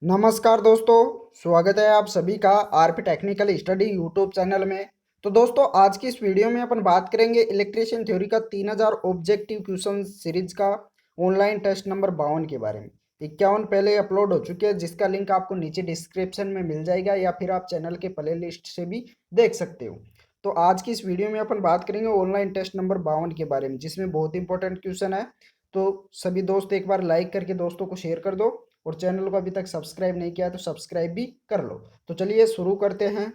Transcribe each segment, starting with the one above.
नमस्कार दोस्तों, स्वागत है आप सभी का RP technical study YouTube channel में। तो दोस्तों, आज की इस वीडियो में अपन बात करेंगे इलेक्ट्रीशियन थ्योरी का 3000 ऑब्जेक्टिव क्वेश्चन सीरीज का ऑनलाइन टेस्ट नंबर 52 के बारे में। 51 पहले अपलोड हो चुके हैं, जिसका लिंक आपको नीचे डिस्क्रिप्शन में मिल जाएगा या फिर आप चैनल के प्ले लिस्ट से भी देख सकते हो। तो आज की इस वीडियो में अपन बात करेंगे ऑनलाइन टेस्ट नंबर 52 के बारे में, जिसमें बहुत इंपॉर्टेंट क्वेश्चन है। तो सभी दोस्त एक बार लाइक करके दोस्तों को शेयर कर दो, और चैनल को अभी तक सब्सक्राइब नहीं किया है तो सब्सक्राइब भी कर लो। तो चलिए शुरू करते हैं।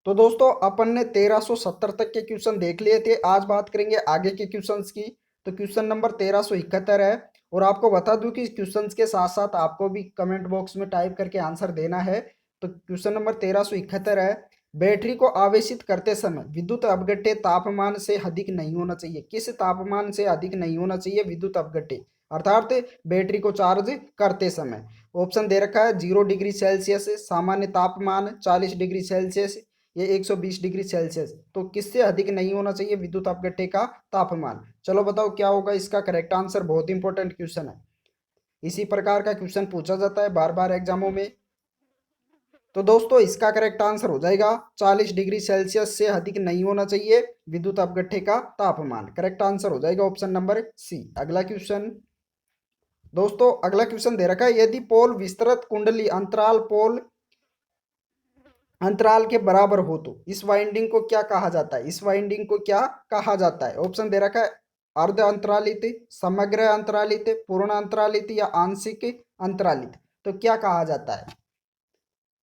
तो दोस्तों, अपन ने 1370 तक के क्वेश्चन देख लिए थे। आज बात करेंगे आगे के क्वेश्चंस की। तो क्वेश्चन नंबर 1371 है। और आपको बता दूं कि क्वेश्चंस के साथ साथ आपको भी कमेंट बॉक्स में टाइप करके आंसर देना है। तो क्वेश्चन नंबर 1371 है, बैटरी को आवेशित करते समय विद्युत अपघट्य तापमान से अधिक नहीं होना चाहिए। किस तापमान से अधिक नहीं होना चाहिए विद्युत अपघट्य, अर्थात बैटरी को चार्ज करते समय? ऑप्शन दे रखा है 0 डिग्री सेल्सियस सामान्य तापमान, 40 डिग्री सेल्सियस, ये 120 डिग्री सेल्सियस। तो किससे अधिक नहीं होना चाहिए विद्युत अपघट्य का तापमान? चलो बताओ क्या होगा इसका करेक्ट आंसर। बहुत इंपॉर्टेंट क्वेश्चन है, इसी प्रकार का क्वेश्चन पूछा जाता है बार बार एग्जामों में। तो दोस्तों, इसका करेक्ट आंसर हो जाएगा 40 डिग्री सेल्सियस से अधिक नहीं होना चाहिए विद्युत अपघट्य का तापमान। करेक्ट आंसर हो जाएगा ऑप्शन नंबर सी। अगला क्वेश्चन। दोस्तों, अगला क्वेश्चन दे रखा है, यदि पोल विस्तृत कुंडली अंतराल पोल अंतराल के बराबर हो तो इस वाइंडिंग को क्या कहा जाता है? इस वाइंडिंग को क्या कहा जाता है? ऑप्शन दे रखा है अर्ध अंतरालित, समग्र अंतरालित, पूर्ण अंतरालित या आंशिक अंतरालित। तो क्या कहा जाता है?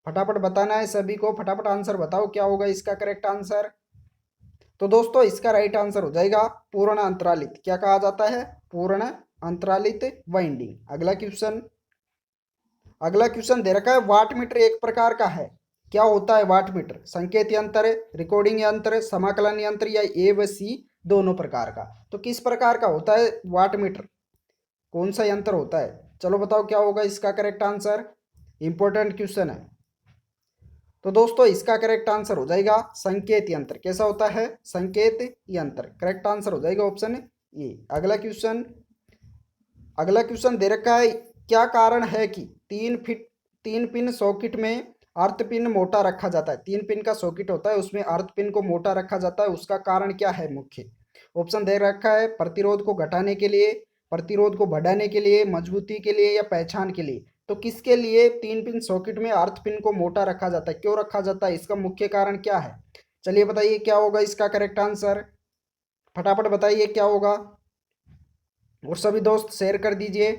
फटाफट बताना है सभी को, फटाफट आंसर बताओ क्या होगा इसका करेक्ट आंसर। तो दोस्तों, इसका राइट आंसर हो जाएगा पूर्ण अंतरालित। क्या कहा जाता है? पूर्ण अंतरालित वाइंडिंग। अगला क्वेश्चन। अगला क्वेश्चन दे रखा है, वाट मीटर एक प्रकार का है। क्या होता है वाट मीटर? संकेत यंत्र, रिकॉर्डिंग यंत्र, समाकलन यंत्र या ए व सी दोनों प्रकार का? तो किस प्रकार का होता है वाट मीटर? कौन सा यंत्र होता है? चलो बताओ क्या होगा इसका करेक्ट आंसर। इंपॉर्टेंट क्वेश्चन है। तो दोस्तों, इसका करेक्ट आंसर हो जाएगा संकेत यंत्र। कैसा होता है? संकेत यंत्र। करेक्ट आंसर हो जाएगा ऑप्शन ए। अगला क्वेश्चन। अगला क्वेश्चन दे रखा है, क्या कारण है कि 3 पिन सॉकेट में अर्थ पिन मोटा रखा जाता है? 3 पिन का सॉकेट होता है, उसमें अर्थ पिन को मोटा रखा जाता है, उसका कारण क्या है मुख्य? ऑप्शन दे रखा है प्रतिरोध को घटाने के लिए, प्रतिरोध को बढ़ाने के लिए, मजबूती के लिए या पहचान के लिए। तो किसके लिए 3 पिन सॉकेट में अर्थ पिन को मोटा रखा जाता है? क्यों रखा जाता है? इसका मुख्य कारण क्या है? चलिए बताइए क्या होगा इसका करेक्ट आंसर। फटाफट बताइए क्या होगा। और सभी दोस्त शेयर कर दीजिए,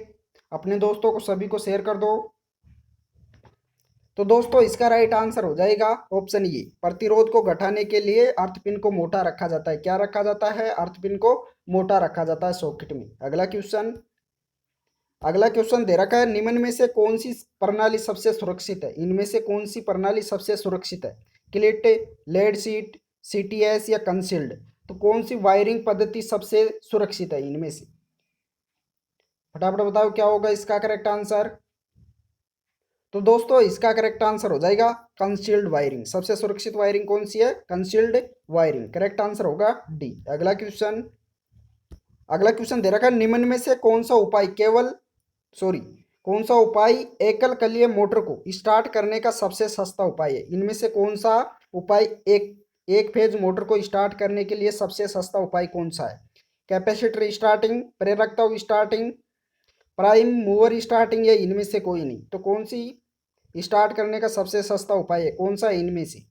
अपने दोस्तों को सभी को शेयर कर दो। तो दोस्तों, इसका राइट आंसर हो जाएगा ऑप्शन ए, प्रतिरोध को घटाने के लिए अर्थ पिन को मोटा रखा जाता है। क्या रखा जाता है? अर्थ पिन को मोटा रखा जाता है सॉकेट में। अगला क्वेश्चन। अगला क्वेश्चन दे रखा है, निम्न में से कौन सी प्रणाली सबसे सुरक्षित है? इनमें से कौन सी प्रणाली सबसे सुरक्षित है? क्लिट, लेड सीट, सीटीएस या कंसील्ड। तो कौन सी वायरिंग पद्धति सबसे सुरक्षित है इनमें से? फटाफट बताओ क्या होगा इसका करेक्ट आंसर। तो दोस्तों, इसका करेक्ट आंसर हो जाएगा कंसील्ड वायरिंग। सबसे सुरक्षित वायरिंग कौन सी है? Concealed wiring. करेक्ट आंसर होगा डी। अगला क्वेश्चन। अगला क्वेश्चन दे रखा है, निम्न में से कौन सा उपाय कौन सा उपाय एकल कलीय मोटर को स्टार्ट करने का सबसे सस्ता उपाय है? इनमें से कौन सा उपाय एक फेज मोटर को स्टार्ट करने के लिए सबसे सस्ता उपाय कौन सा है? कैपेसिटर स्टार्टिंग, प्रेरकता स्टार्टिंग, प्राइम मूवर स्टार्टिंग या इनमें से कोई नहीं? तो कौन सी स्टार्ट करने का सबसे सस्ता उपाय है? कौन सा है इनमें से?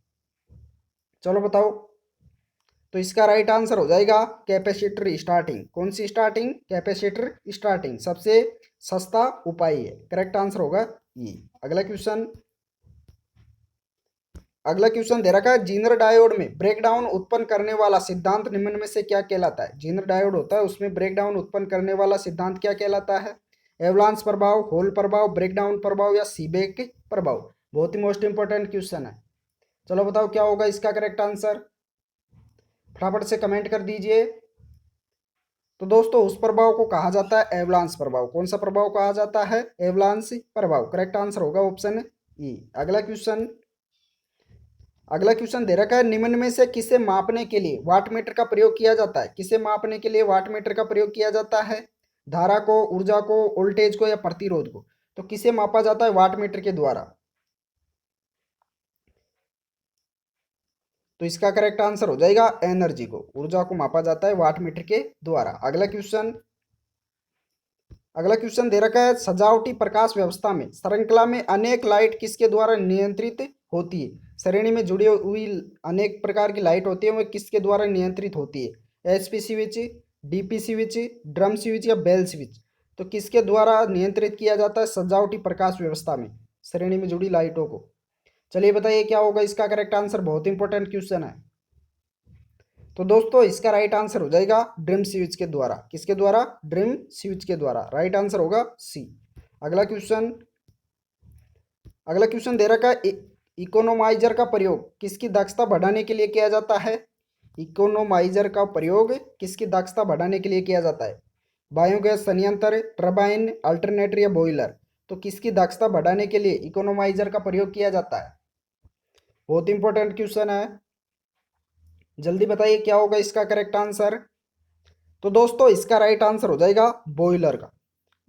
चलो बताओ। तो इसका राइट आंसर हो जाएगा कैपेसिटर स्टार्टिंग। कौन सी स्टार्टिंग? कैपेसिटर स्टार्टिंग सबसे सस्ता उपाय है। करेक्ट आंसर होगा ये। अगला क्वेश्चन। अगला क्वेश्चन दे रखा है, जीनर डायोड में ब्रेकडाउन उत्पन्न करने वाला सिद्धांत निम्न में से क्या कहलाता है? जीनर डायोड होता है, उसमें ब्रेकडाउन उत्पन्न करने वाला सिद्धांत क्या कहलाता है? एवलांस प्रभाव, होल प्रभाव, ब्रेकडाउन प्रभाव या सीबेक प्रभाव? बहुत ही मोस्ट इंपॉर्टेंट क्वेश्चन है। चलो बताओ क्या होगा इसका करेक्ट आंसर। फटाफट से कमेंट कर दीजिए। तो दोस्तों, उस प्रभाव को कहा जाता है एवलांस प्रभाव। कौन सा प्रभाव कहा जाता है? एवलांस प्रभाव। करेक्ट आंसर होगा ऑप्शन ई। अगला क्वेश्चन। अगला क्वेश्चन दे रखा है, निम्न में से किसे मापने के लिए वाट मीटर का प्रयोग किया जाता है? किसे मापने के लिए वाट मीटर का प्रयोग किया जाता है? धारा को, ऊर्जा को, वोल्टेज को या प्रतिरोध को। तो किसे मापा जाता है? वाट मीटर के द्वारा। तो इसका करेक्ट आंसर हो जाएगा एनर्जी को, ऊर्जा को मापा जाता है वाट मीटर के द्वारा। अगला क्वेश्चन दे रखा है, सजावटी प्रकाश व्यवस्था में श्रृंखला में अनेक लाइट किसके द्वारा नियंत्रित होती है? श्रेणी में जुड़ी हुई अनेक प्रकार की लाइट होती है, वह किसके द्वारा नियंत्रित होती है? HP switch, DP switch, drum switch या बेल स्विच। तो किसके द्वारा नियंत्रित किया जाता है सजावटी प्रकाश व्यवस्था में श्रेणी में जुड़ी लाइटों को? चलिए बताइए क्या होगा इसका करेक्ट आंसर। बहुत इंपॉर्टेंट क्वेश्चन है। तो दोस्तों इसका राइट आंसर हो जाएगा ड्रिम स्विच के द्वारा। किसके द्वारा? ड्रिम स्विच के द्वारा। राइट आंसर होगा सी। अगला क्वेश्चन दे रखा है, इकोनोमाइजर का प्रयोग किसकी दक्षता बढ़ाने के लिए किया जाता है? इकोनोमाइजर का प्रयोग किसकी दक्षता बढ़ाने के लिए किया जाता है? बायोगैस संयंत्र, टरबाइन, अल्टरनेटर या बॉयलर। तो किसकी दक्षता बढ़ाने के लिए इकोनोमाइजर का प्रयोग किया जाता है? बहुत इंपॉर्टेंट क्वेश्चन है, जल्दी बताइए क्या होगा इसका करेक्ट आंसर। तो दोस्तों इसका राइट आंसर हो जाएगा बॉयलर का।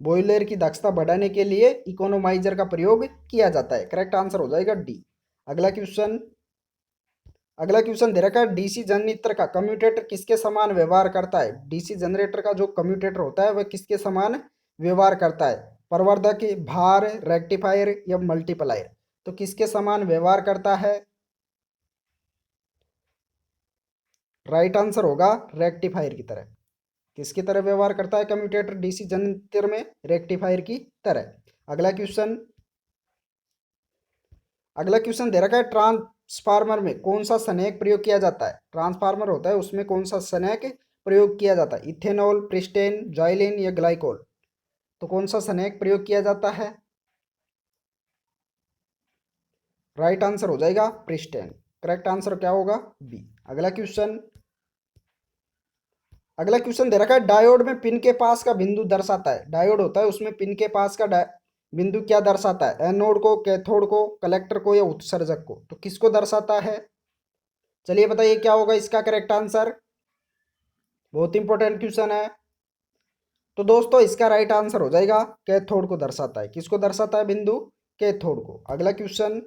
बॉयलर की दक्षता बढ़ाने के लिए इकोनोमाइजर का प्रयोग किया जाता है। करेक्ट आंसर हो जाएगा डी। अगला क्वेश्चन दे रखा है, डीसी जनरेटर का कम्यूटेटर किसके समान व्यवहार करता है? डीसी जनरेटर का जो कम्यूटेटर होता है वह किसके समान व्यवहार करता है? प्रवर्धक, भार, रेक्टिफायर या मल्टीप्लायर। तो किसके समान व्यवहार करता है? राइट आंसर होगा रेक्टिफायर की तरह। किसकी तरह व्यवहार करता है कम्यूटेटर डीसी जनरेटर में? रेक्टिफायर की तरह। अगला क्वेश्चन दे रखा है, ट्रांसफार्मर में कौन सा संयोग प्रयोग किया जाता है? ट्रांसफार्मर होता है उसमें कौन सा संयोग प्रयोग किया जाता है? इथेनॉल, प्रिस्टेन, जाइलिन या ग्लाइकोल। तो कौन सा संयोग प्रयोग किया जाता है? राइट आंसर हो जाएगा प्रिस्टेन। करेक्ट आंसर क्या होगा? बी। अगला क्वेश्चन दे रखा है, डायोड में पिन के पास का बिंदु दर्शाता है। डायोड होता है उसमें पिन के पास का बिंदु क्या दर्शाता है? एनोड को, कैथोड को, कलेक्टर को या उत्सर्जक को। तो किसको दर्शाता है? चलिए बताइए क्या होगा इसका करेक्ट आंसर। बहुत इंपॉर्टेंट क्वेश्चन है। तो दोस्तों इसका राइट आंसर हो जाएगा कैथोड को दर्शाता है। किसको दर्शाता है बिंदु? कैथोड को। अगला क्वेश्चन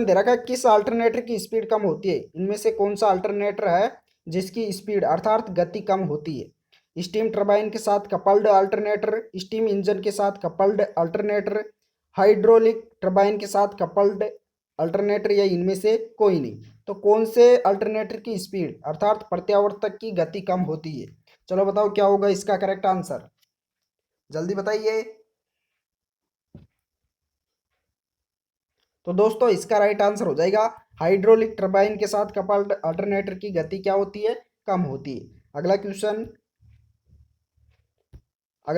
दे रखा है, किस अल्टरनेटर की स्पीड कम होती है? इनमें से कौन सा अल्टरनेटर है जिसकी स्पीड अर्थात गति कम होती है? स्टीम टरबाइन के साथ कपल्ड अल्टरनेटर, स्टीम इंजन के साथ कपल्ड अल्टरनेटर, हाइड्रोलिक टरबाइन के साथ कपल्ड अल्टरनेटर या इनमें से कोई नहीं। तो कौन से अल्टरनेटर की स्पीड अर्थात प्रत्यावर्तक की गति कम होती है? चलो बताओ क्या होगा इसका करेक्ट आंसर, जल्दी बताइए। तो दोस्तों इसका राइट आंसर हो जाएगा हाइड्रोलिक टरबाइन के साथ कपल्ड अल्टरनेटर की गति क्या होती है? कम होती है। अगला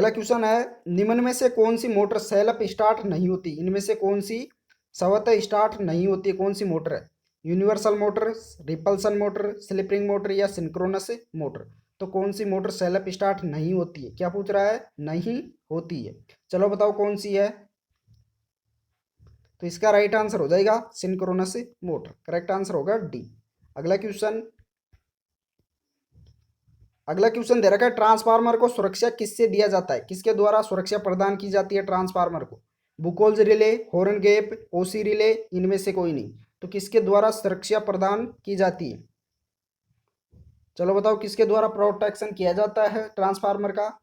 क्वेश्चन है, निम्न में से कौन सी मोटर सेल्फ स्टार्ट नहीं होती? इनमें से कौन सी स्वतः स्टार्ट नहीं होती? कौन सी मोटर है? Universal motor, repulsion motor, slipping motor या सिंक्रोनस मोटर। तो कौन सी मोटर सेल्फ स्टार्ट नहीं होती है? क्या पूछ रहा है? नहीं होती है। चलो बताओ कौन सी है। तो इसका राइट आंसर हो जाएगा सिंक्रोनस मोटर। करेक्ट आंसर होगा डी। अगला क्वेश्चन दे रखा है, ट्रांसफार्मर को सुरक्षा किससे दिया जाता है? किसके द्वारा सुरक्षा प्रदान की जाती है ट्रांसफार्मर को? बुकोल्ज रिले, हॉर्न गैप, ओसी रिले, इनमें से कोई नहीं। तो किसके द्वारा सुरक्षा प्रदान की जाती है? चलो बताओ किसके द्वारा प्रोटेक्शन किया जाता है ट्रांसफार्मर का?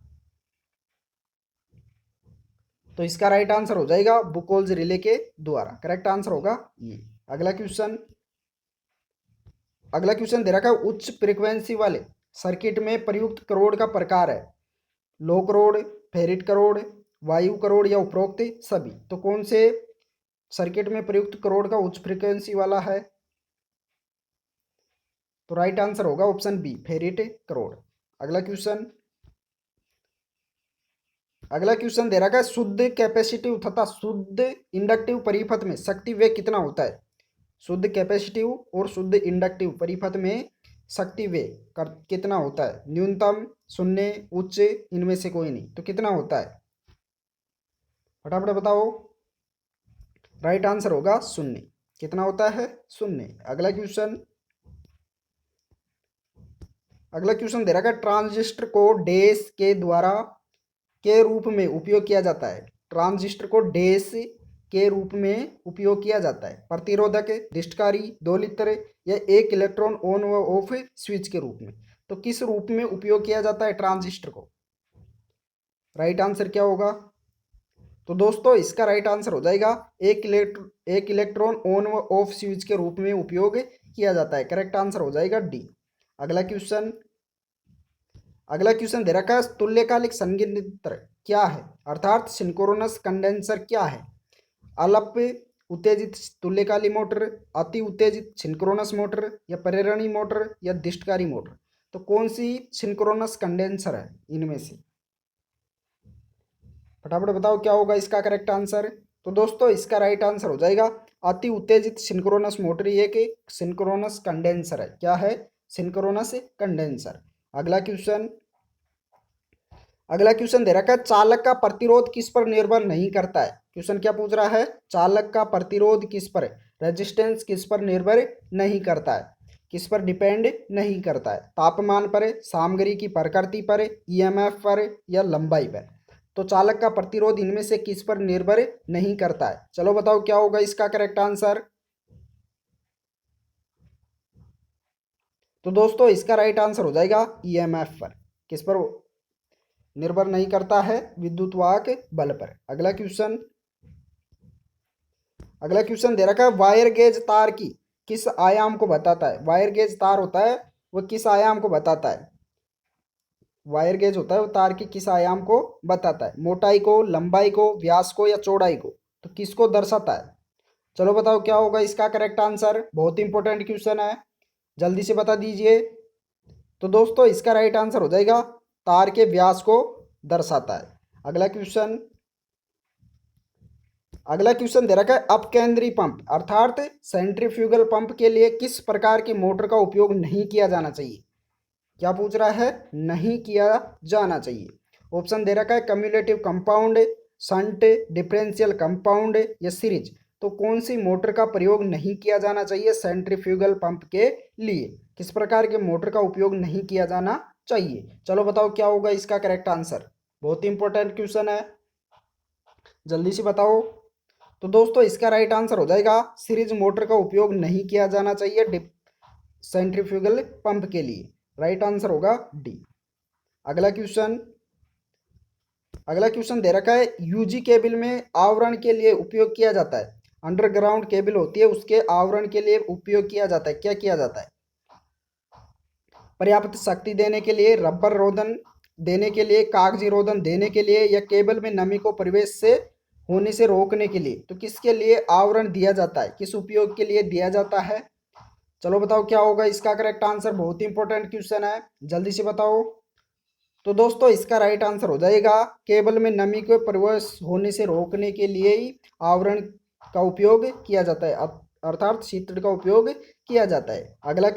तो इसका राइट आंसर हो जाएगा बुकोल्ज रिले के द्वारा। करेक्ट आंसर होगा ये। अगला क्वेश्चन दे रखा है, उच्च फ्रीक्वेंसी वाले सर्किट में प्रयुक्त करोड़ का प्रकार है। लो करोड़, फेरिट करोड़, वायु करोड़ या उपरोक्त सभी। तो कौन से सर्किट में प्रयुक्त करोड़ का उच्च फ्रीक्वेंसी वाला है? तो राइट आंसर होगा ऑप्शन बी, फेरिट करोड़। अगला क्वेश्चन दे रखा है, शुद्ध कैपेसिटिव तथा शुद्ध इंडक्टिव परिपथ में शक्ति वे कितना होता है? शुद्ध कैपेसिटिव और शुद्ध इंडक्टिव परिपथ में शक्ति वे कितना होता है? न्यूनतम, शून्य, उच्च, इनमें से कोई नहीं। तो कितना होता है? फटाफट बताओ। राइट आंसर होगा शून्य। कितना होता है? शून्य। अगला क्वेश्चन दे रखा है ट्रांजिस्टर को डैश के रूप में उपयोग किया जाता है। ट्रांजिस्टर को डैश के रूप में उपयोग किया जाता है। प्रतिरोधक, दिष्टकारी, दोलित्र या एक इलेक्ट्रॉन ऑन व ऑफ स्विच के रूप में। तो किस रूप में उपयोग किया जाता है ट्रांजिस्टर को? राइट आंसर क्या होगा? तो दोस्तों इसका राइट आंसर हो जाएगा एक इलेक्ट्रॉन ऑन व ऑफ स्विच के रूप में उपयोग किया जाता है। करेक्ट आंसर हो जाएगा डी। अगला क्वेश्चन दे रखा है तुल्यकालिक संघनित्र क्या है, अर्थात सिंक्रोनस कंडेंसर क्या है? अल्प उत्तेजित तुल्यकाली मोटर, अति उत्तेजित सिंक्रोनस मोटर या प्रेरणी मोटर या दिष्टकारी मोटर। तो कौन सी सिंक्रोनस कंडेंसर है इनमें से? फटाफट बताओ क्या होगा इसका करेक्ट आंसर। तो दोस्तों इसका राइट आंसर हो जाएगा अति उत्तेजित सिंक्रोनस मोटर। ये कि सिंक्रोनस कंडेंसर है। क्या है? Synchronous condenser. अगला क्वेश्चन दे रखा है चालक का प्रतिरोध किस पर निर्भर नहीं करता है। क्वेश्चन क्या पूछ रहा है? चालक का प्रतिरोध किस पर, रेजिस्टेंस किस पर निर्भर नहीं करता है, किस पर डिपेंड नहीं करता है? तापमान पर, सामग्री की प्रकृति पर, ईएमएफ पर या लंबाई पर। तो चालक का प्रतिरोध इनमें से किस पर निर्भर नहीं करता है? चलो बताओ क्या होगा इसका करेक्ट आंसर। तो दोस्तों इसका राइट आंसर हो जाएगा ईएमएफ पर। किस पर निर्भर नहीं करता है? विद्युत वाहक बल पर। अगला क्वेश्चन दे रखा है वायर गेज तार की किस आयाम को बताता है? वायर गेज तार होता है वो किस आयाम को बताता है? वायर गेज होता है वो तार की किस आयाम को बताता है? मोटाई को, लंबाई को, व्यास को या चौड़ाई को। तो किसको दर्शाता है? चलो बताओ क्या होगा इसका करेक्ट आंसर। बहुत इंपॉर्टेंट क्वेश्चन है, जल्दी से बता दीजिए। तो दोस्तों इसका राइट आंसर हो जाएगा तार के व्यास को दर्शाता है। अगला क्वेश्चन दे रखा है अपकेंद्री पंप अर्थात सेंट्रीफ्यूगल पंप के लिए किस प्रकार की मोटर का उपयोग नहीं किया जाना चाहिए? क्या पूछ रहा है? नहीं किया जाना चाहिए। ऑप्शन दे रखा है cumulative compound, shunt, differential compound या सीरीज। तो कौन सी मोटर का प्रयोग नहीं किया जाना चाहिए सेंट्रीफ्यूगल पंप के लिए? किस प्रकार के मोटर का उपयोग नहीं किया जाना चाहिए? चलो बताओ क्या होगा इसका करेक्ट आंसर। बहुत इंपॉर्टेंट क्वेश्चन है, जल्दी से बताओ। तो दोस्तों इसका राइट आंसर हो जाएगा सीरीज मोटर का उपयोग नहीं किया जाना चाहिए सेंट्रीफ्यूगल पंप के लिए। राइट आंसर होगा डी। अगला क्वेश्चन दे रखा है यूजी केबल में आवरण के लिए उपयोग किया जाता है। अंडरग्राउंड केबल होती है उसके आवरण के लिए उपयोग किया जाता है। क्या किया जाता है? पर्याप्त शक्ति देने के लिए, रबर रोधन देने के लिए, कागजी रोधन देने के लिए या केबल में नमी को प्रवेश से होने से रोकने के लिए। तो किसके लिए आवरण दिया जाता है? किस उपयोग के लिए दिया जाता है? चलो बताओ क्या होगा इसका करेक्ट आंसर। बहुत इंपॉर्टेंट क्वेश्चन है, जल्दी से बताओ। तो दोस्तों इसका राइट आंसर हो जाएगा केबल में नमी को प्रवेश होने से रोकने के लिए ही आवरण का उपयोग किया जाता है, अर्थात शीतल का उपयोग किया जाता है। अगला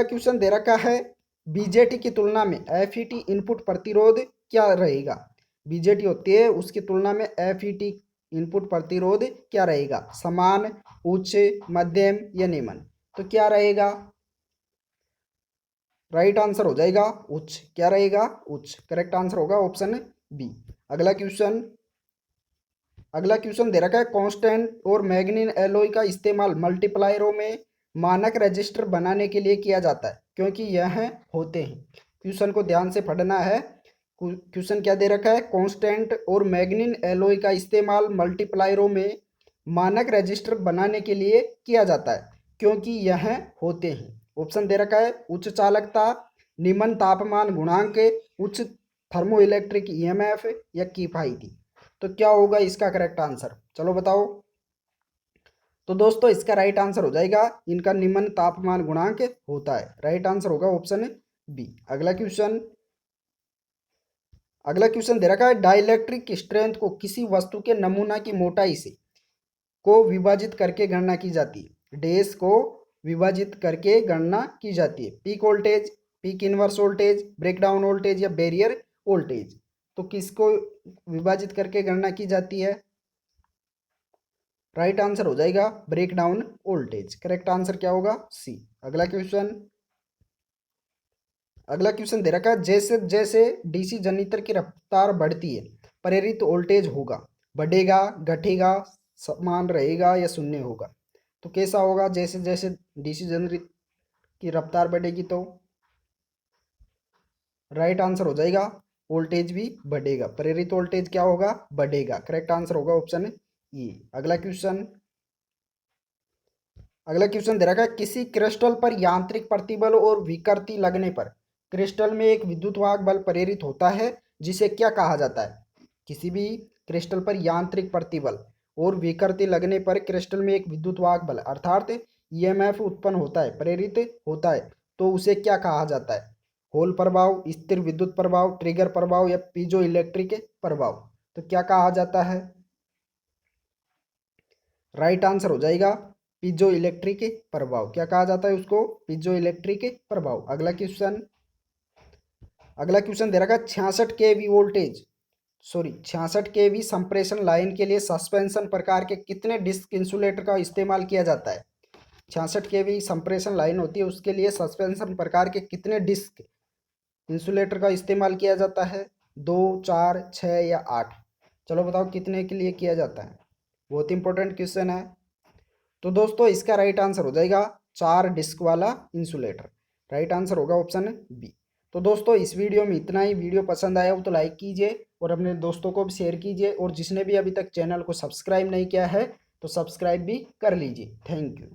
क्वेश्चन दे रखा है बीजेटी की तुलना में एफईटी इनपुट प्रतिरोध क्या रहेगा? बीजेटी होती है उसकी तुलना में एफईटी इनपुट प्रतिरोध क्या रहेगा? समान, उच्च, मध्यम या निम्न। तो क्या रहेगा? राइट आंसर हो जाएगा उच्च। क्या रहेगा? उच्च। करेक्ट आंसर होगा ऑप्शन बी। अगला क्वेश्चन दे रखा है कांस्टेंट और मैग्नीन एलॉय का इस्तेमाल मल्टीप्लायरों में मानक रजिस्टर बनाने के लिए किया जाता है क्योंकि यह होते हैं। क्वेश्चन को ध्यान से पढ़ना है। क्वेश्चन क्या दे रखा है? कांस्टेंट और मैग्नीन एलॉय का इस्तेमाल मल्टीप्लायरों में मानक रजिस्टर बनाने के लिए किया जाता है क्योंकि यह होते हैं। ऑप्शन दे रखा है उच्च चालकता, निम्न तापमान गुणांक, उच्च थर्मोइलेक्ट्रिक ईएमएफ या किफायती। तो क्या होगा इसका करेक्ट आंसर? चलो बताओ। तो दोस्तों इसका राइट आंसर हो जाएगा इनका निम्न तापमान गुणांक होता है। राइट आंसर होगा ऑप्शन बी। अगला क्वेश्चन दे रखा है डाइलेक्ट्रिक स्ट्रेंथ को किसी वस्तु के नमूना की मोटाई से को विभाजित करके गणना की जाती है। डैश को विभाजित करके गणना की जाती है। Peak voltage, peak inverse voltage, breakdown voltage या बैरियर वोल्टेज। तो किसको विभाजित करके गणना की जाती है? राइट आंसर हो जाएगा ब्रेकडाउन वोल्टेज। करेक्ट आंसर क्या होगा? सी। अगला क्वेश्चन अगला क्वेश्चन दे रखा है, जैसे जैसे डीसी जनरेटर की रफ्तार बढ़ती है प्रेरित वोल्टेज होगा, बढ़ेगा, घटेगा, समान रहेगा या शून्य होगा? तो कैसा होगा? जैसे जैसे डीसी जनरेटर की रफ्तार बढ़ेगी तो राइट आंसर हो जाएगा वोल्टेज भी बढ़ेगा, प्रेरित वोल्टेज क्या होगा? बढ़ेगा। करेक्ट आंसर होगा ऑप्शन ई। अगला क्वेश्चन दे रखा है, किसी क्रिस्टल पर यांत्रिक प्रतिबल और विकृति लगने पर क्रिस्टल में एक विद्युत वाहक बल प्रेरित होता है, जिसे क्या कहा जाता है? किसी भी क्रिस्टल पर यांत्रिक प्रतिबल और विकृति लगने पर क्रिस्टल में एक विद्युत वाहक बल अर्थात ईएमएफ उत्पन्न होता है, प्रेरित होता है, तो उसे क्या कहा जाता है? होल प्रभाव, स्थिर विद्युत प्रभाव, ट्रिगर प्रभाव या पीजो इलेक्ट्रिक प्रभाव? तो क्या कहा जाता है? राइट आंसर हो जाएगा पीजो इलेक्ट्रिक प्रभाव। क्या कहा जाता है उसको? पीजो इलेक्ट्रिक प्रभाव। अगला क्वेश्चन दे रखा है, 66 केवी संप्रेषण लाइन के लिए सस्पेंशन प्रकार के कितने डिस्क इंसुलेटर का इस्तेमाल किया जाता है? 66 केवी संप्रेषण लाइन होती है, उसके लिए सस्पेंशन प्रकार के कितने डिस्क इंसुलेटर का इस्तेमाल किया जाता है? 2, 4, 6 या 8? चलो बताओ कितने के लिए किया जाता है? बहुत इंपॉर्टेंट क्वेश्चन है। तो दोस्तों इसका राइट आंसर हो जाएगा 4 डिस्क वाला इंसुलेटर। राइट आंसर होगा ऑप्शन बी। तो दोस्तों इस वीडियो में इतना ही। वीडियो पसंद आया हो तो लाइक कीजिए और अपने दोस्तों को भी शेयर कीजिए, और जिसने भी अभी तक चैनल को सब्सक्राइब नहीं किया है तो सब्सक्राइब भी कर लीजिए। Thank you.